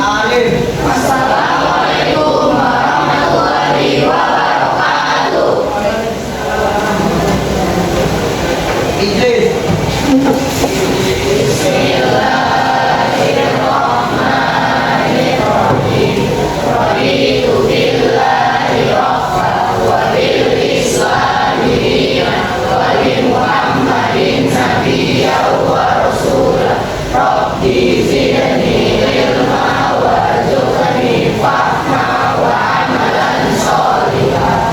Alim. Assalamualaikum warahmatullahi wabarakatuh. Idris. Bismillahirrahmanirrahim. Raditu billahi rabban wa bil islami dinan wa bi Muhammadin nabiyyan wa rasulan. Rabbi zidni ilma warzuqni fahma wa amalan sholihan.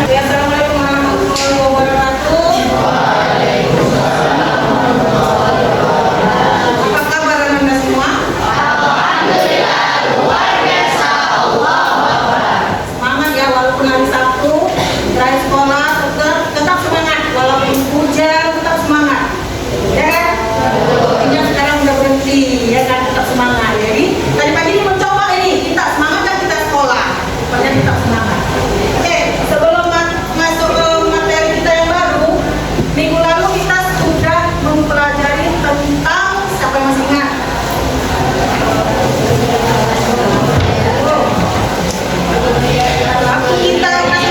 Assalamualaikum warahmatullahi wabarakatuh. Apa kabar Anda semua? Alhamdulillah luar biasa. Allahu Akbar. Semangat ya, walaupun hari Sabtu, terakhir sekolah, tetap semangat. Walaupun hujan, tetap semangat. Ya kan? Hujan sekarang udah berhenti, ya kan? Tetap semangat. Jadi tadi pagi ini mencoba ini, kita semangat kan kita sekolah. Pokoknya tetap semangat. Oke, sebelum masuk ke materi kita yang baru, minggu lalu kita sudah mempelajari tentang, siapa yang masih ingat? Waktu kita masih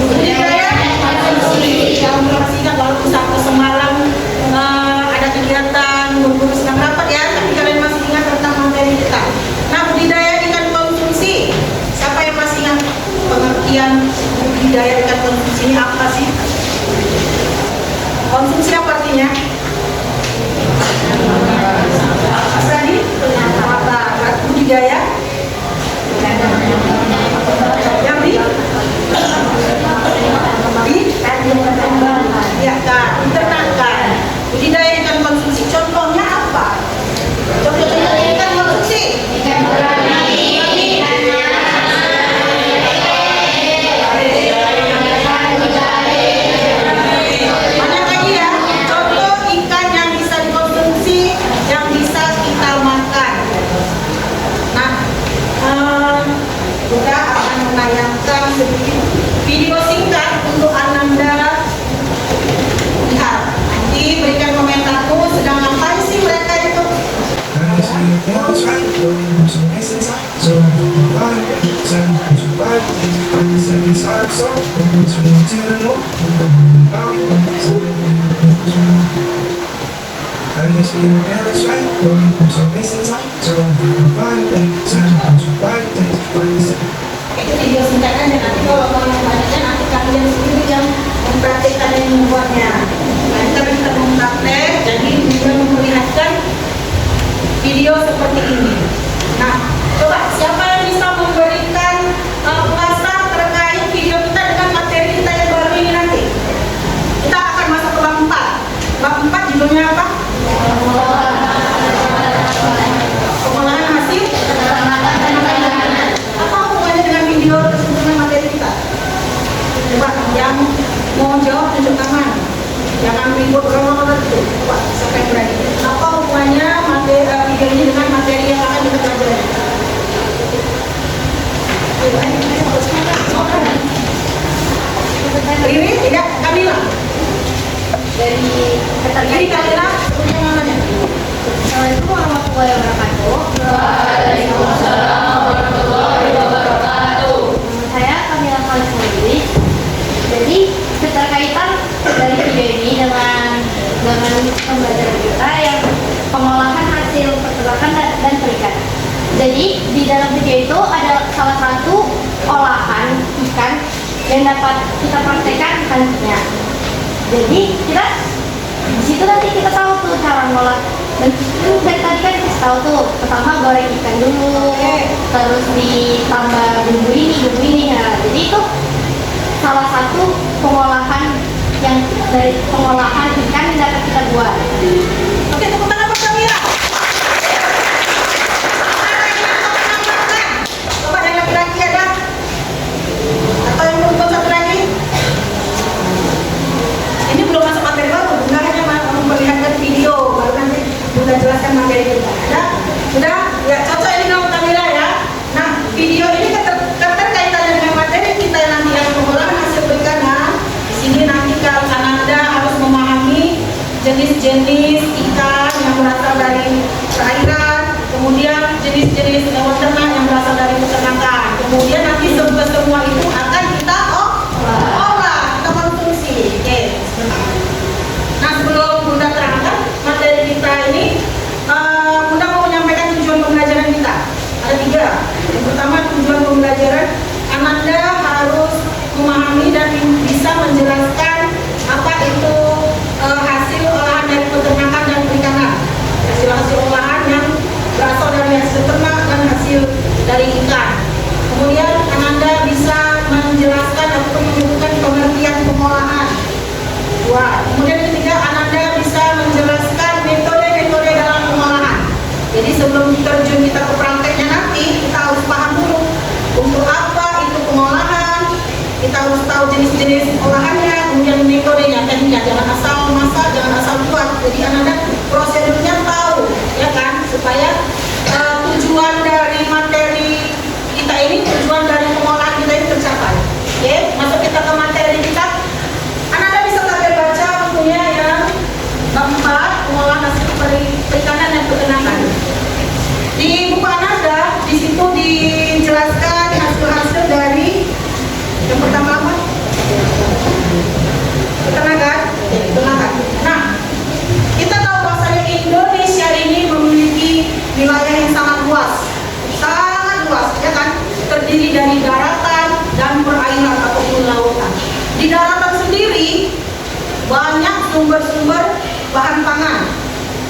budidaya yang masih ingat, walaupun Sabtu semalam ada kegiatan guru sedang rapat ya, tapi kalian masih ingat tentang materi kita. Nah, budidaya ikan konsumsi, siapa yang masih ingat pengertian budidaya ikan konsumsi ini apa sih? Konsumsi apa artinya? Tadi apa? Budidaya yang diternakan. Budidaya ikan konsumsi, contohnya apa? Contoh-contoh ikan konsumsi. Ikan gurame, ikan Banyak lagi ya. Contoh ikan yang bisa dikonsumsi, yang bisa kita makan. Nah, kita akan menayangkan sedikit video singkat untuk Ananda lihat. Nanti berikan komentarku sedang ngapain sih mereka itu. Itu video singkatannya, nanti kalau mau yang banyaknya nanti kalian sendiri yang mempraktikkan dan membuatnya. Nah, kita mempraktek, jadi bisa memperlihatkan video seperti ini. Nah, coba siapa yang bisa memberikan ulasan terkait video kita dengan materi kita yang baru ini nanti? Kita akan masuk ke bab 4. Bab 4 judulnya apa? Pengolahan hasil apa hubungannya dengan video tersebut dengan materi kita? Coba yang mau jawab tunjuk tangan. Jangan ribut orang-orang itu. Coba siapa yang berani? Apa hubungannya materi video ini dengan materi yang akan kita pelajari? Riri, tidak, Kamila. Dari Kamila, punya namanya. Assalamualaikum warahmatullahi wabarakatuh. Waalaikumsalam warahmatullahi wabarakatuh. Saya Kamila Kalismudi. Jadi keterkaitan dari video ini dengan pembelajaran kita yang pengolahan hasil peternakan dan perikanan. Jadi di dalam video itu ada salah satu olahan ikan yang dapat kita praktekkan selanjutnya. Jadi kita di situ nanti kita tahu tuh cara ngolah. Dan dari tadi kan kita tahu tuh, pertama goreng ikan dulu, terus ditambah bumbu ini ya. Jadi itu salah satu pengolahan yang dari pengolahan ikan yang dapat kita buat. Oke, tepuk tangan buat Kamila. Coba yang laki-laki ada? Atau yang perempuan satu lagi? Ini belum masuk materi baru, Bunda hanya memperlihatkan video, baru nanti Bunda jelaskan materi kita. Ada? Sudah? Ya, cocok ini dengan Kamila ya. Nah, video ini keterkaitannya dengan materi kita jenis ikan yang berasal dari perairan, kemudian jenis-jenis hewan ternak yang berasal dari peternakan. Kemudian nanti semua itu akan kita olah, kita konsumsi. Oke. Nah, sebelum Bunda terangkan materi kita ini, Bunda mau menyampaikan tujuan pembelajaran kita. Ada 3. Yang pertama, tujuan pembelajaran, Ananda harus memahami dan bisa menjelaskan apa itu hasil olahan dari peternakan dan perikanan. Hasil-hasil olahan yang berasal dari hasil ternak dan hasil dari ikan. Kemudian Ananda bisa menjelaskan atau menyebutkan pengertian pengolahan. 2. Kemudian yang ketiga, Ananda bisa menjelaskan metode-metode dalam pengolahan. Jadi sebelum terjun kita ke prakteknya nanti, kita harus paham dulu untuk apa itu pengolahan, kita harus tahu jenis-jenis olahannya, kemudian metodenya, tekniknya. Jangan asal masak, jangan asal buat. Jadi Ananda prosedurnya tahu, ya kan, supaya tujuan dari materi kita ini, tujuan dari pengolahan kita ini tercapai. Oke, masuk kita ke materi kita. Ananda bisa sambil baca bukunya yang keempat, pengolahan hasil perikanan dan peternakan. Di buku Ananda, di situ dijelaskan hasil-hasil dari yang pertama apa? Peternakan. Nah, kita tahu bahwasanya Indonesia ini memiliki wilayah yang sangat luas, ya kan? Terdiri dari daratan dan perairan ataupun lautan. Di daratan sendiri banyak sumber-sumber bahan pangan,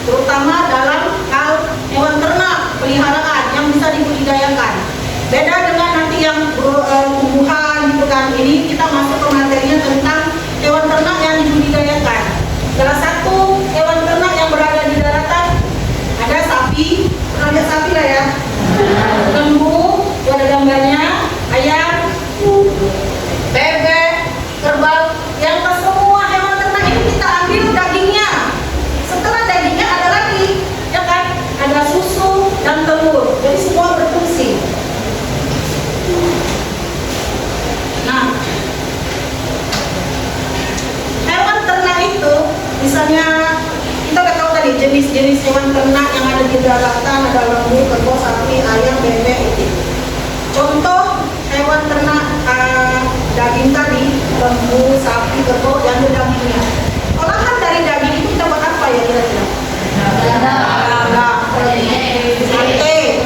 terutama dalam hal hewan ternak peliharaan yang bisa dibudidayakan. Beda dengan nanti yang tumbuhan gitu kan. Ini kita masuk ke materinya tentang hewan ternak yang dibudidayakan. Salah satu hewan ternak yang berada di daratan ada sapi, pernah lihat sapi lah ya. Lembu, ada gambarnya, ayam, bebek, kerbau, yang semua hewan ternak ini kita ambil dagingnya. Setelah dagingnya ada lagi, ya kan? Ada susu dan telur. Jadi semua berfungsi. Nah, hewan ternak itu, misalnya kita udah tahu tadi jenis-jenis hewan ternak yang ada di daratan, ada lembu, kerbau, sapi, ayam, bebek itu. Contoh hewan ternak daging tadi, lembu, sapi, kerbau yang ada dagingnya. Olahan dari daging itu kita buat apa ya kira-kira? Sate,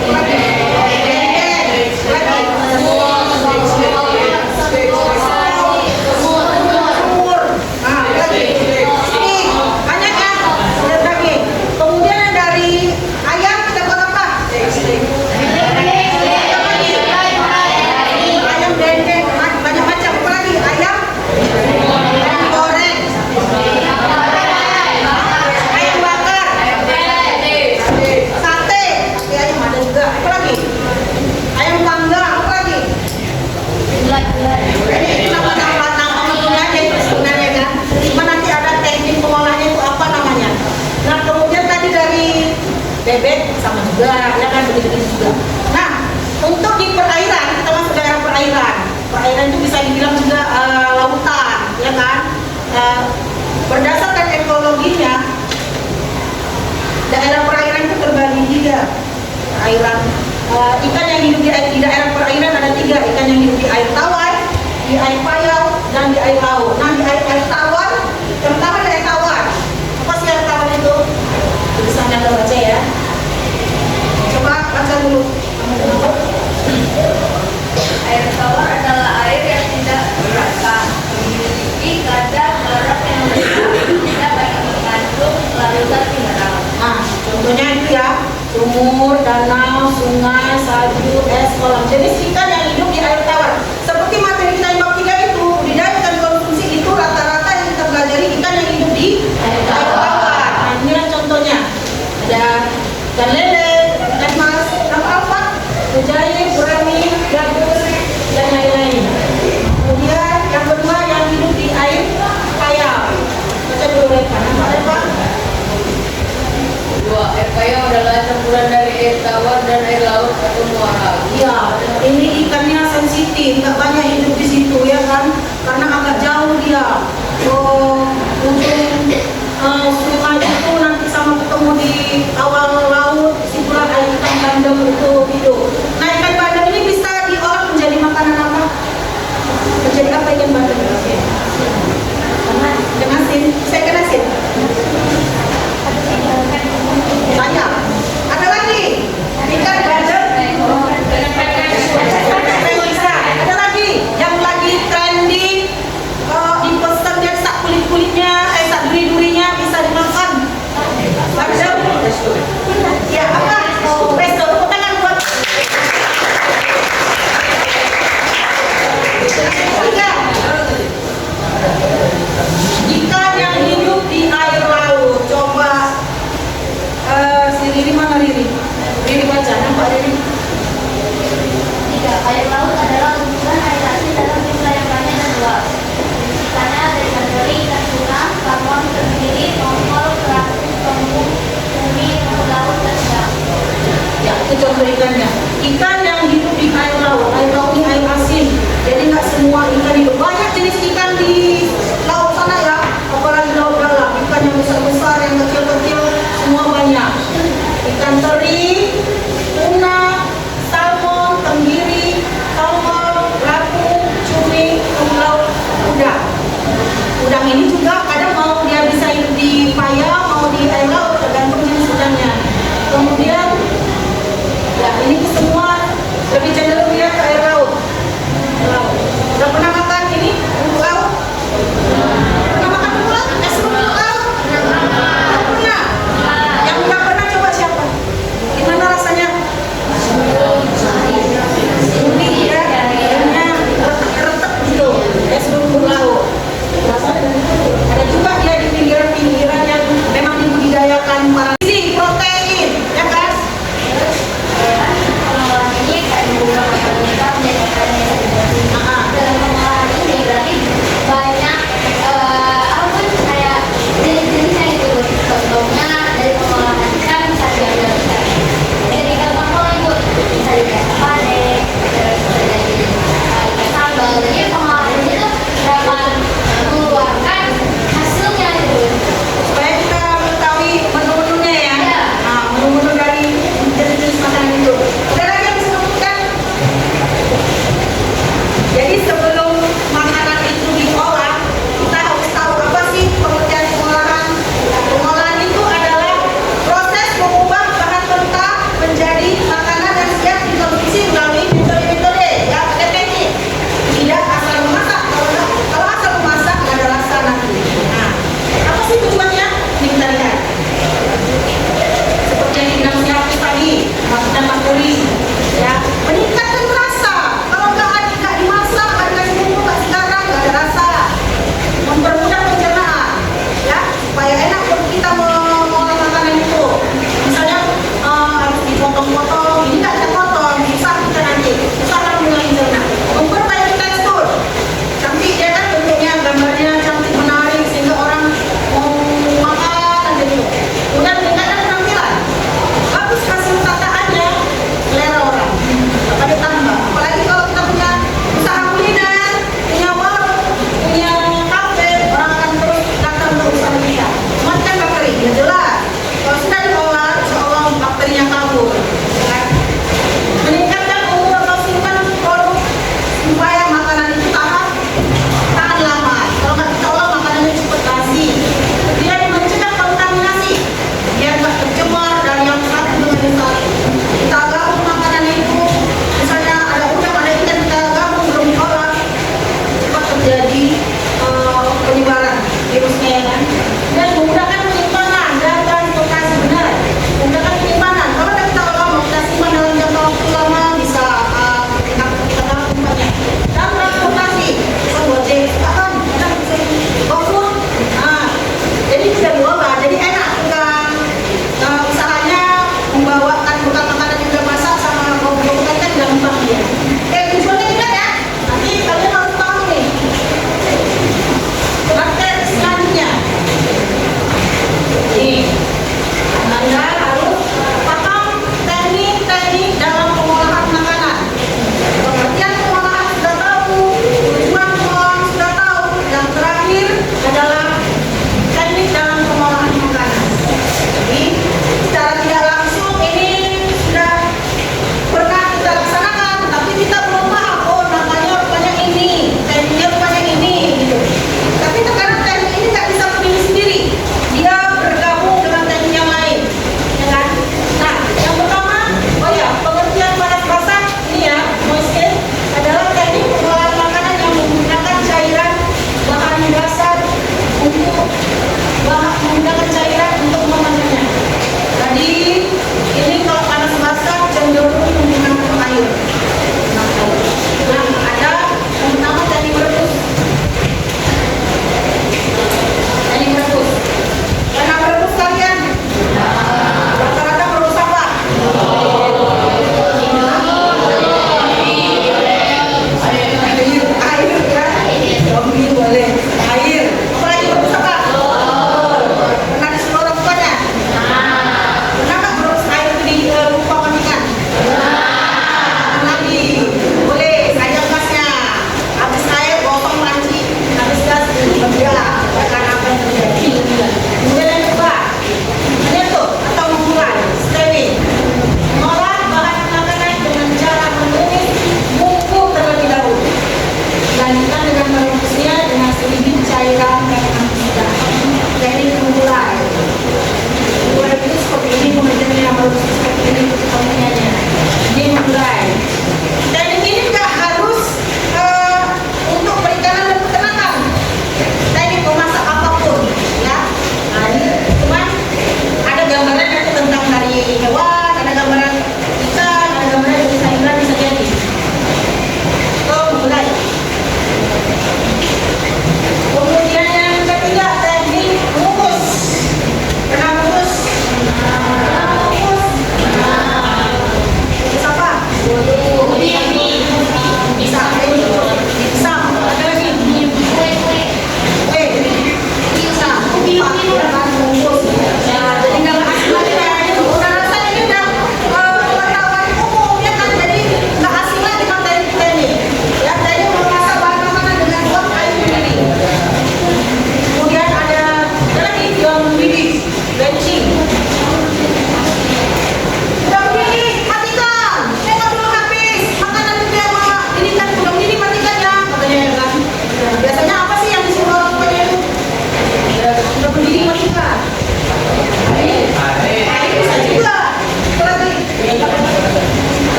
bebek sama juga, ya kan, begitu juga. Nah, untuk di perairan, kita masuk daerah perairan. Perairan itu bisa dibilang juga lautan, ya kan. Berdasarkan ekologinya, daerah perairan itu terbagi 3. Perairan, ikan yang hidup di daerah perairan ada 3. Ikan yang hidup di air tawar, di air payau, dan di air laut. Nah, di air tawar, terutama di air tawar. Apa sih air tawar itu? Tulisannya Anda baca ya. Coba baca dulu. Air tawar adalah air yang tidak berasa, memiliki kadar garam yang rendah, tidak banyak mengandung larutan mineral. Nah, contohnya itu ya, sumur, danau, sungai, salju, es, kolam. Jenis ikan yang hidup di air tawar. Seperti materi kita yang bab 3 itu, budidaya ikan konsumsi itu rata-rata yang kita pelajari ikan yang hidup di air tawar. Nah, inilah contohnya. Ada ikan lele, ikan mas, apa-apa, mujair, gurami, gabus, dan lain-lain. Kemudian yang kedua yang hidup di air payau. Baca dulu Reva. Nampak Reva? 2. Air payau adalah campuran dari air tawar dan air laut atau muara. Iya, ini ikannya sensitif, nggak banyak hidup di situ ya kan, karena agak jauh dia. Ujung sungai itu nanti sendiri mah ngeri